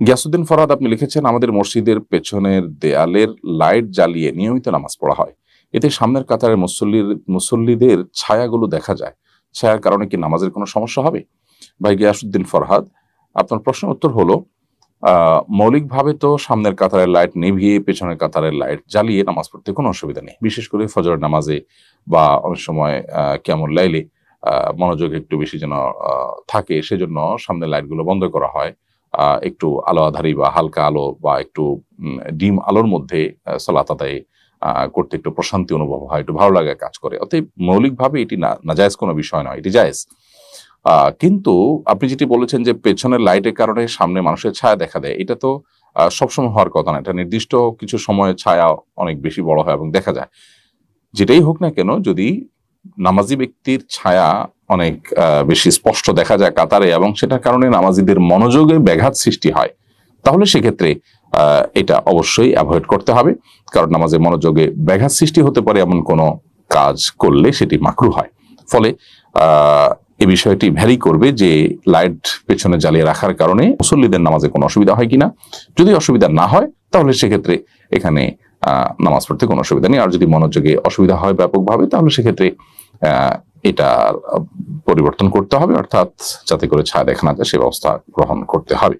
গিয়াসউদ্দিন ফরহাদ আপনি লিখেছেন, আমাদের মসজিদের পেছনের দেয়ালের লাইট জ্বালিয়ে নিয়মিত নামাজ পড়া হয়, এতে সামনের কাতারের মুসল্লিদের ছায়াগুলো দেখা যায়, ছায়ার কারণে কি নামাজের কোনো সমস্যা হবে? ভাই গিয়াসউদ্দিন ফরহাদ, আপনার প্রশ্নের উত্তর হলো, মৌলিকভাবে তো সামনের কাতারের লাইট নিভিয়ে পেছনের কাতারের লাইট জ্বালিয়ে নামাজ পড়তে কোনো অসুবিধা নেই। বিশেষ করে ফজরের নামাজে বা অনেক সময় কিয়ামুল লাইলে মনোযোগ একটু বেশি যেন থাকে, সেজন্য সামনের লাইটগুলো বন্ধ করা হয়। একটু আলো আঁধারি বা হালকা আলো বা একটু ডিম আলোর মধ্যে সালাত আদায় করতে একটু প্রশান্তি অনুভব হয়, একটু ভালো লাগা কাজ করে। অতএব মৌলিকভাবে এটি নাজায়েজ কোনো বিষয় নয়, এটি জায়েজ। কিন্তু আপনি যেটি বলেছেন যে পেছনের লাইটের কারণে সামনে মানুষের ছায়া দেখা দেয়, এটা তো সবসময় হওয়ার কথা না। এটা নির্দিষ্ট কিছু সময়ে ছায়া অনেক বেশি বড় হয় এবং দেখা যায়। যেটাই হোক না কেন, যদি নামাজি ব্যক্তির ছায়া অনেক বেশি স্পষ্ট দেখা যায় কাতারে এবং সেটার কারণে নামাজিদের মনোযোগে ব্যাঘাত সৃষ্টি হয়, তাহলে সেক্ষেত্রে এটা অবশ্যই অ্যাভয়েড করতে হবে। কারণ নামাজের মনোযোগে ব্যাঘাত সৃষ্টি হতে পারে এমন কোনো কাজ করলে সেটি মাকরুহ হয়। ফলে এই বিষয়টি ভ্যারি করবে যে লাইট পেছনে জ্বালিয়ে রাখার কারণে মুসল্লিদের নামাজে কোনো অসুবিধা হয় কিনা। যদি অসুবিধা না হয় তাহলে সেক্ষেত্রে এখানে নামাজ পড়তে কোনো অসুবিধা নেই। আর যদি মনোযোগে অসুবিধা হয় ব্যাপকভাবে, তাহলে সেক্ষেত্রে এটা পরিবর্তন করতে হবে, অর্থাৎ যাতে করে ছায়া দেখা না যায় সে ব্যবস্থা গ্রহণ করতে হবে।